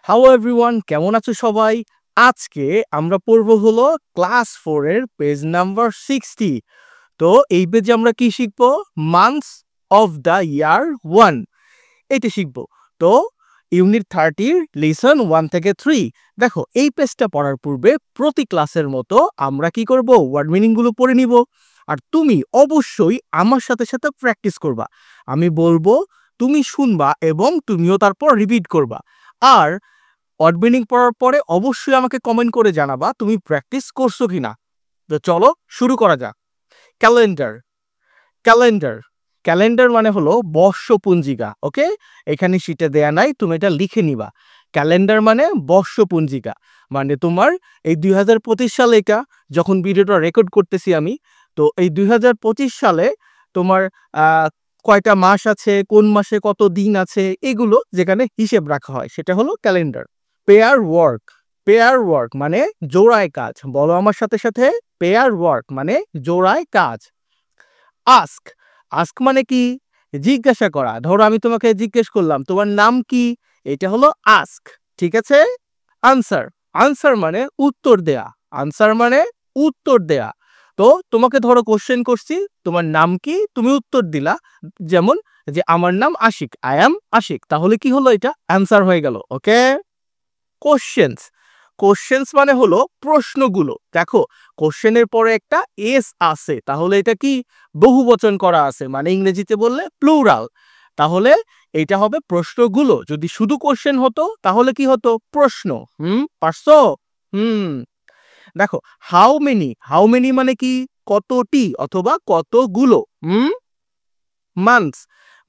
Hello everyone, কেমন আছো সবাই? আজকে আমরা পড়ব হলো ক্লাস 4 এর পেজ নাম্বার 60। তো এই পেজে আমরা কি শিখবো? মান্থস অফ দ্য ইয়ার 1 এটা শিখবো। তো ইউনিট 30 লিসন 1 থেকে 3। দেখো, এই পেজটা পড়ার পূর্বে প্রতি ক্লাসের মতো আমরা কি করব? ওয়ার্ড মিনিং গুলো পড়ে নিব। আর তুমি অবশ্যই আমার সাথে সাথে প্র্যাকটিস করবা। আমি বলবো, তুমি শুনবা এবং তুমিও তারপর রিপিট করবা। আর ওয়ার্ড মিনিং পড়ার পরে অবশ্যই আমাকে কমেন্ট করে জানাবা তুমি প্র্যাকটিস করছো কিনা। তো চলো শুরু করা যাক। ক্যালেন্ডার। ক্যালেন্ডার ক্যালেন্ডার মানে হলো বর্ষপঞ্জিকা। ওকে, এখানে শীটে দেয়া নাই, তুমি এটা লিখে নিবা। ক্যালেন্ডার মানে বর্ষপঞ্জিকা। মানে তোমার এই 2025 সালে, এটা যখন ভিডিওটা রেকর্ড করতেছি আমি, তো এই 2025 সালে তোমার কয়টা মাস আছে, কোন মাসে কত দিন আছে, এগুলো যেখানে হিসেব রাখা হয় সেটা হলো calendar. Pair work. Pair work মানে জোড়ায় কাজ। বলো আমার সাথে সাথে, পেয়ার ওয়ার্ক মানে জোড়ায় কাজ। আস্ক। আস্ক মানে কি? জিজ্ঞাসা করা। ধরো আমি তোমাকে জিজ্ঞেস করলাম তোমার নাম কি, এটা হলো আস্ক। ঠিক আছে। আনসার। আনসার মানে উত্তর দেয়া। আনসার মানে উত্তর দেয়া। তো তোমাকে ধরো কোশ্চেন করছি, তোমার নাম কি, তুমি উত্তর দিলা। যেমন যে আমার নাম আশিক, আই অ্যাম আশিক, তাহলে কি হলো? এটা অ্যান্সার হয়ে গেল। ওকে। কোশ্চেন্স। কোশ্চেন্স মানে হলো প্রশ্নগুলো। দেখো, কোশ্চেনের পরে একটা এস আছে, তাহলে এটা কি? বহুবচন করা আছে, মানে ইংরেজিতে বললে প্লুরাল। তাহলে এটা হবে প্রশ্নগুলো। যদি শুধু কোশ্চেন হতো তাহলে কি হতো? প্রশ্ন। পারছো? হুম দেখো, হাউ মেনি। হাউ মেনি মানে কি? কতটি অথবা কতগুলো। মান্থস।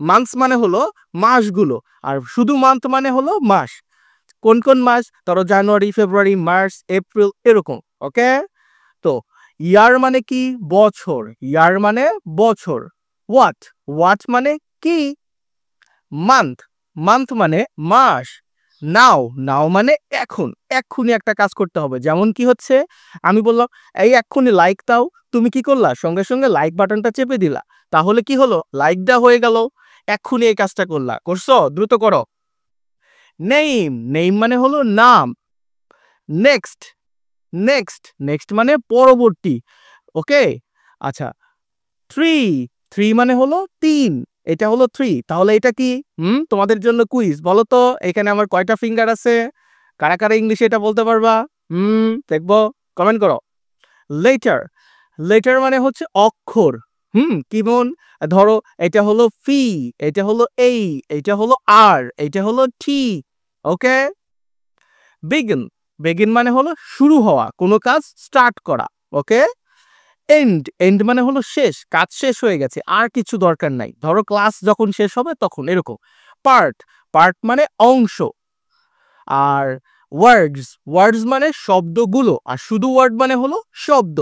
মান্থস মানে হলো মাসগুলো। আর শুধু মান্থ মানে হলো মাস। কোন কোন মাস? ধরো জানুয়ারি, ফেব্রুয়ারি, মার্চ, এপ্রিল, এরকম। ওকে। তো ইয়ার মানে কি? বছর। ইয়ার মানে বছর। হোয়াট। হোয়াট মানে কি? মান্থ। মান্থ মানে মাস। নাও। নাও মানে এখন। এক্ষুনি একটা কাজ করতে হবে। যেমন কি হচ্ছে, আমি বললাম এই এক্ষুনি লাইক দাও, তুমি কি করলা? সঙ্গে সঙ্গে লাইক বাটনটা চেপে দিলা। তাহলে কি হলো? লাইক দেওয়া হয়ে গেল। এক্ষুনি এই কাজটা করলা। করছো? দ্রুত করো। নেইম। নেইম মানে হলো নাম। নেক্সট। নেক্সট। নেক্সট মানে পরবর্তী। ওকে। আচ্ছা, থ্রি। থ্রি মানে হলো তিন। এটা হলো থ্রি। তাহলে এটা কি? তোমাদের জন্য কুইজ। বলো তো, এখানে আমার কয়টা ফিঙ্গার আছে? কারা কারা ইংলিশে এটা বলতে পারবা? দেখবো, কমেন্ট করো। লেটার। লেটার মানে হচ্ছে অক্ষর। কেমন? ধরো এটা হলো ফি, এটা হলো এই, এটা হলো আর, এটা হলো টি। ওকে। বিগিন। বিগিন মানে হলো শুরু হওয়া, কোনো কাজ স্টার্ট করা। ওকে। এন্ড। এন্ড মানে হলো শেষ, কাজ শেষ হয়ে গেছে, আর কিছু দরকার নাই। ধরো ক্লাস যখন শেষ হবে তখন, এরকম। পার্ট। পার্ট মানে অংশ। আর ওয়ার্ডস। ওয়ার্ডস মানে শব্দগুলো। আর শুধু ওয়ার্ড মানে হলো শব্দ।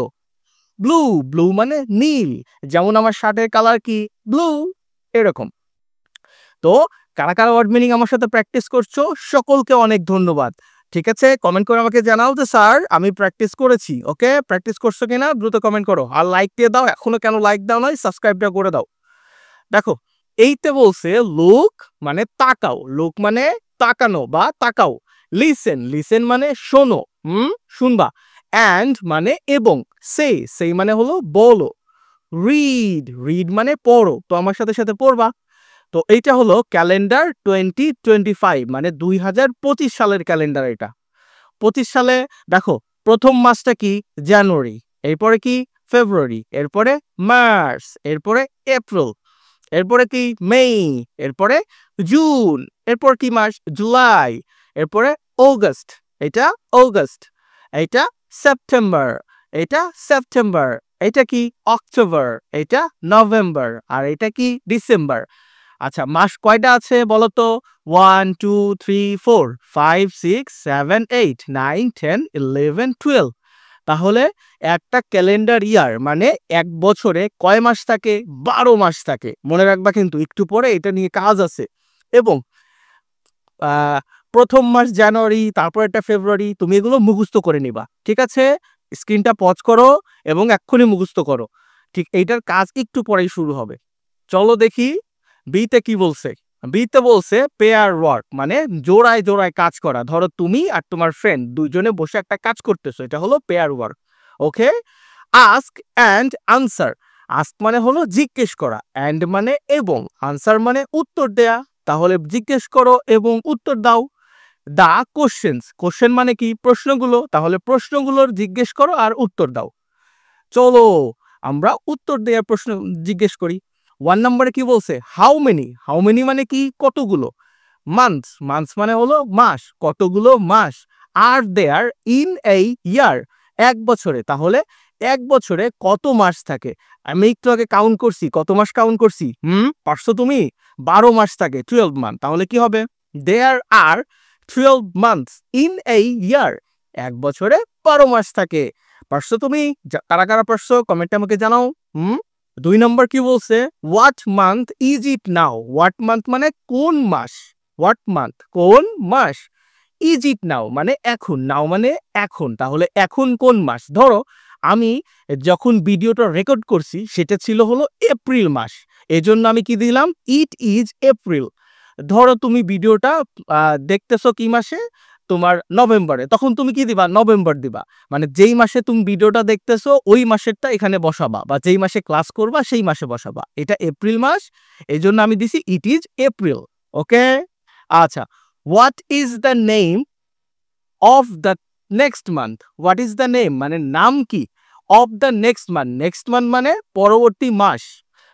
ব্লু। ব্লু মানে নীল। যেমন আমার শার্টের কালার কি? ব্লু। এরকম। তো কারা কারা ওয়ার্ড মিনিং আমার সাথে প্র্যাকটিস করছো, সকলকে অনেক ধন্যবাদ। ঠিক আছে, কমেন্ট করে আমাকে জানাও যে স্যার আমি প্র্যাকটিস করেছি। ওকে, প্র্যাকটিস করছো কিনা দ্রুত কমেন্ট করো। আর লাইক দিয়ে দাও, এখনো কেন লাইক দাও নাই? সাবস্ক্রাইবটা করে দাও। দেখো, এইতে বলছে লুক মানে তাকাও। লুক মানে তাকানো বা তাকাও। লিসেন। লিসেন মানে শোনো। শুনবা। অ্যান্ড মানে এবং। সেই মানে হলো বলো। রিড। রিড মানে পড়ো। তো আমার সাথে সাথে পড়বা। তো এইটা হলো ক্যালেন্ডার 2025, মানে 2025 সালের ক্যালেন্ডার এটা। 25 সালে দেখো, প্রথম মাসটা কি? জানুয়ারি। এরপরে কি? ফেব্রুয়ারি। এরপরে মার্চ। এরপরে এপ্রিল। এরপরে কি? মে। এরপরে জুন। এরপর কি মাস? জুলাই। এরপরে অগস্ট। এটা অগস্ট। এটা সেপ্টেম্বর। এটা সেপ্টেম্বর। এটা কি? অক্টোবর। এটা নভেম্বর। আর এটা কি? ডিসেম্বর। আচ্ছা, মাস কয়টা আছে বলো তো? 1 2 3 4 5 6 7 8 9 10 11 12। তাহলে একটা ক্যালেন্ডার ইয়ার মানে এক বছরে কয় মাস থাকে? 12 মাস থাকে। মনে রাখবা কিন্তু, একটু পরে এটা নিয়ে কাজ আছে। এবং প্রথম মাস জানুয়ারি, তারপর একটা ফেব্রুয়ারি, তুমি এগুলো মুখস্থ করে নিবা। ঠিক আছে, স্ক্রিনটা পজ করো এবং এক্ষুনি মুখস্থ করো। ঠিক এইটার কাজ একটু পরেই শুরু হবে। চলো দেখি বিতে কি বলছে। বিতে বলছে পেয়ার ওয়ার্ক মানে জোড়ায় জোড়ায় কাজ করা। ধরো তুমি আর তোমার ফ্রেন্ড দুইজনে বসে একটা কাজ করতেছো, এটা হলো pair work. Okay, ask and answer. Ask মানে হলো জিজ্ঞেস করা, অ্যান্ড মানে এবং, আনসার মানে উত্তর দেয়া। তাহলে জিজ্ঞেস করো এবং উত্তর দাও। দা কোশ্চেন্স, কোশ্চেন মানে কি প্রশ্নগুলো, তাহলে প্রশ্নগুলোর জিজ্ঞেস করো আর উত্তর দাও। চলো আমরা উত্তর দেওয়ার প্রশ্ন জিজ্ঞেস করি। 1 নম্বরে কি বলছে? How many. হাউ মেনি মানে কি কতগুলো। মান্থস, মান্থস মানে হলো মাস, কতগুলো মাস। আর দেয়ার ইন এই ইয়ার, এক বছরে। তাহলে এক বছরে কত মাস থাকে? আমি একটু আগে কাউন্ট করছি, কত মাস কাউন্ট করছি? পারছো তুমি? 12 মাস থাকে, 12 মান্থ। তাহলে কি হবে? দেয়ার আর 12 মান্থস ইন এই ইয়ার, এক বছরে 12 মাস থাকে। পারছো তুমি? কারা কারা পারছো কমেন্টে আমাকে জানাও। 2 নম্বর কি বলছে? What month is it now. What month মানে কোন মাস, হোয়াট মান্থ কোন মাস, ইজ ইট নাও মানে এখন, নাও মানে এখন। তাহলে এখন কোন মাস? ধরো আমি যখন ভিডিওটা রেকর্ড করছি সেটা ছিল হলো এপ্রিল মাস, এজন্য আমি কি দিলাম? It is April. ধরো তুমি ভিডিওটা দেখতেছো কি মাসে? তোমার নভেম্বরে, তখন তুমি কি দিবা? নভেম্বর দিবা। মানে যেই মাসে তুমি ভিডিওটা দেখতেছো ওই মাসেরটা এখানে বসাবা, বা যেই মাসে ক্লাস করবা সেই মাসে বসাবা। এটা এপ্রিল মাস, এই জন্য আমি দিছি ইট ইজ এপ্রিল। ওকে, আচ্ছা। What is the name of the next month. What is the name মানে নাম কি? Of the next month, next month মানে পরবর্তী মাস।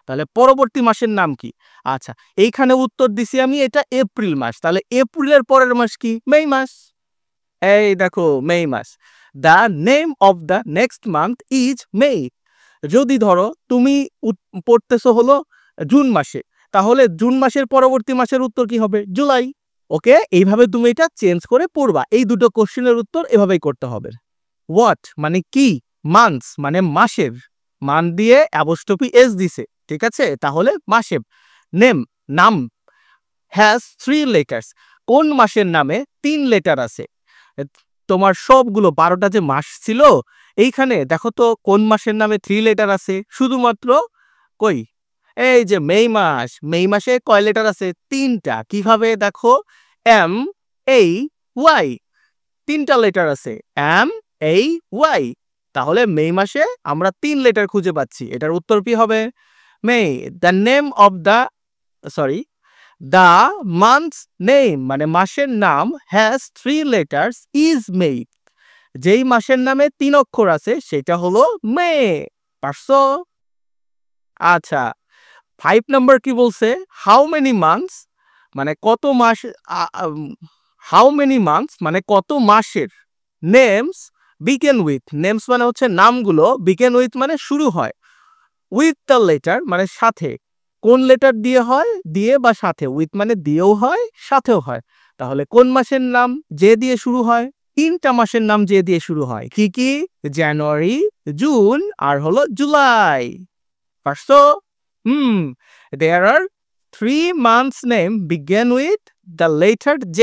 তাহলে পরবর্তী মাসের নাম কি? আচ্ছা, এইখানে উত্তর দিছি আমি এটা এপ্রিল মাস। তাহলে এপ্রিলের পরের মাস কি? মে মাস। এই দেখো মে মাস। The name of the next month is May. যদি ধরো তুমি পড়তেছো হলো জুন মাসে, তাহলে জুন মাসের পরবর্তী মাসের উত্তর কি হবে? জুলাই। ওকে, এইভাবে তুমি এটা চেঞ্জ করে পড়বা। এই দুটো কোশ্চেনের উত্তর এভাবেই করতে হবে। হোয়াট মানে কি? মান্থস মানে মাসের, মান দিয়ে অ্যাপোস্ট্রফি এস দিছে, ঠিক আছে? তাহলে মাসের। নেম নাম, হ্যাজ 3 লেটার্স, কোন মাসের নামে 3 লেটার আছে? তোমার সবগুলো 12টা যে মাস ছিল এইখানে দেখো তো কোন মাসের নামে 3 লেটার আছে? শুধুমাত্র কই, এই যে মে মাস, মে মাসে কয় লেটার আছে? 3টা। কিভাবে? দেখো এম এই ওয়াই, 3টা লেটার আছে, এম এই ওয়াই। তাহলে মে মাসে আমরা 3 লেটার খুঁজে পাচ্ছি, এটার উত্তর কি হবে? May. The name of the, sorry, the month's name মানে মাসের নাম, হ্যাজ 3 লেটার্স ইজ মে, যেই মাসের নামে 3 অক্ষর আছে সেটা হলো মে। পারছো? আচ্ছা, 5 নম্বর কি বলছে? হাউ মেনি মান্থস মানে কত মাস, হাউ মেনি মান্থস মানে কত মাসের। নেমস বিগেন উইথ, নেমস মানে হচ্ছে নামগুলো, বিগেন উইথ মানে শুরু হয়, উইথ দ্য লেটার মানে সাথে। কোন লেটার দিয়ে হয়? দিয়ে বা সাথে। উইথ মানে দিয়েও হয় সাথেও হয়। তাহলে কোন মাসের নাম যে দিয়ে শুরু হয়? 3টা মাসের নাম যে দিয়ে শুরু হয়। কি কি? জানুয়ারি, জুন আর হলো জুলাই। পারছো? There are 3 months name begin with the letter J.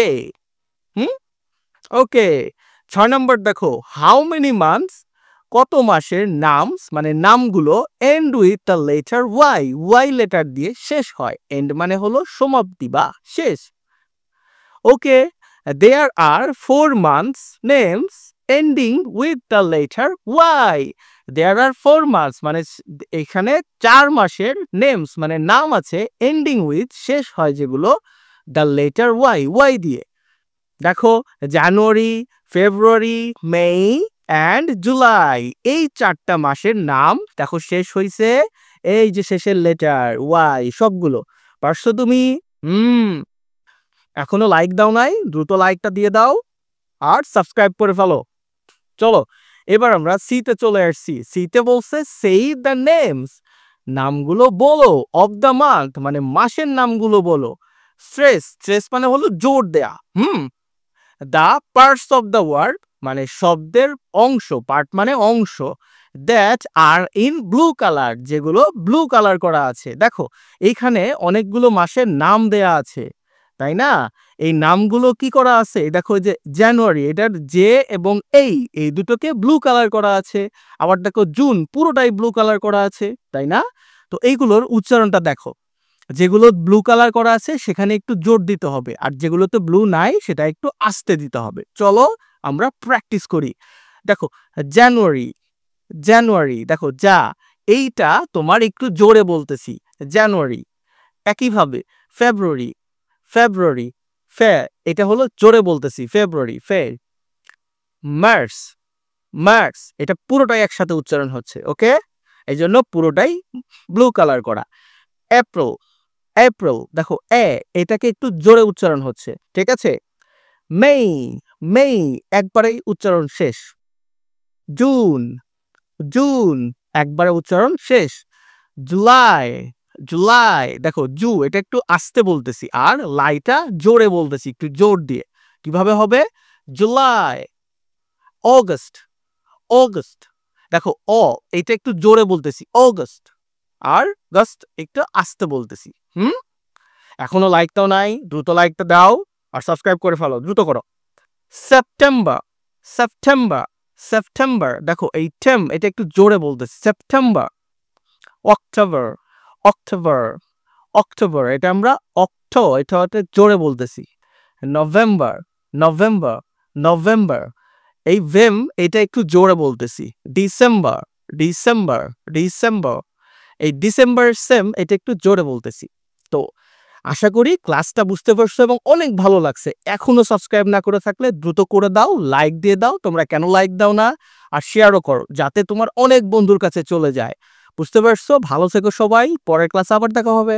ওকে, 6 নম্বর দেখো, হাউ মেনি মান্থস কত মাসের নামস মানে নামগুলো end with the letter Y, Y letter দিয়ে শেষ হয়। এন্ড মানে হলো সমাপ্তি বা শেষ। Okay, there are 4 months names ending with the letter Y. There are 4 months মানে এখানে 4 মাসের নেমস মানে নাম আছে এন্ডিং উইথ শেষ হয় যেগুলো দ্য লেটার ওয়াই, ওয়াই দিয়ে। দেখো জানুয়ারি, ফেব্রুয়ারি, মে অ্যান্ড জুলাই, এই 4টা মাসের নাম দেখো শেষ হইছে এই যে শেষের লেটার ওয়াই সবগুলো। পারছো তুমি? এখনো লাইক দাও নাই? দ্রুত লাইকটা দিয়ে দাও আর সাবস্ক্রাইব করে ফেলো। চলো এবার আমরা সিতে চলে আসছি। সিতে বলছে সেই দ্য নেমস, নামগুলো বলো, অফ দ্য মান্থ মানে মাসের নামগুলো বলো। স্ট্রেস, স্ট্রেস মানে হলো জোর দেয়া। The parts of the word মানে শব্দের অংশ, পার্ট মানে অংশ, that are in blue colour যেগুলো ব্লু কালার করা আছে। দেখো এইখানে অনেকগুলো মাসের নাম দেয়া আছে, তাই না? এই নামগুলো কি করা আছে? দেখো যে জানুয়ারি, এটার জে এবং এই দুটোকে ব্লু কালার করা আছে। আবার দেখো জুন পুরোটাই ব্লু কালার করা আছে, তাই না? তো এইগুলোর উচ্চারণটা দেখো। যেগুলো ব্লু কালার করা আছে সেখানে একটু জোর দিতে হবে, আর যেগুলোতে ব্লু নাই সেটা একটু আস্তে দিতে হবে। চলো আমরা প্র্যাকটিস করি। দেখো জানুয়ারি, জানুয়ারি দেখো যা, এইটা তোমার একটু জোরে বলতেছি, জানুয়ারি। একইভাবে ফেব্রুয়ারি, ফেব্রুয়ারি, ফে, এটা হলো জোরে বলতেছি, ফেব্রুয়ারি, ফে। মার্চ, মার্চ, এটা পুরোটাই একসাথে উচ্চারণ হচ্ছে, ওকে, এই জন্য পুরোটাই ব্লু কালার করা। এপ্রিল, এপ্রিল দেখো এ, এটাকে একটু জোরে উচ্চারণ হচ্ছে, ঠিক আছে। মেই, মেই একবারেই উচ্চারণ শেষ। জুন, জুন একবারে উচ্চারণ শেষ। জুলাই, জুলাই দেখো জু, এটা একটু আস্তে বলতেছি, আর লাইটা জোরে বলতেছি একটু জোর দিয়ে। কিভাবে হবে? জুলাই। অগস্ট, অগস্ট দেখো অ, এটা একটু জোরে বলতেছি, অগস্ট, আর গস্ট একটু আস্তে বলতেছি। এখনো লাইকটাও নাই, দ্রুত লাইকটা দাও আর সাবস্ক্রাইব করে ফেলো, দ্রুত করো। সেপ্টেম্বর, সেপ্টেম্বর, সেপ্টেম্বর দেখো এই টেম, এটা একটু জোরে বলতেছি, সেপ্টেম্বর। অক্টোবর, অক্টোবর, অক্টোবর, এটা আমরা অক্টো, এটা জোরে বলতেছি। নভেম্বর, নভেম্বর, নভেম্বর, এই ভেম এটা একটু জোরে বলতেছি। ডিসেম্বর, ডিসেম্বর, ডিসেম্বর, এই ডিসেম্বর সেম, এটা একটু জোরে বলতেছি। তো আশা করি ক্লাসটা বুঝতে পারছো এবং অনেক ভালো লাগছে। এখনো সাবস্ক্রাইব না করে থাকলে দ্রুত করে দাও, লাইক দিয়ে দাও। তোমরা কেন লাইক দাও না? আর শেয়ারও করো যাতে তোমার অনেক বন্ধুর কাছে চলে যায়। বুঝতে পারছো? ভালো থেকো সবাই, পরের ক্লাসে আবার দেখা হবে।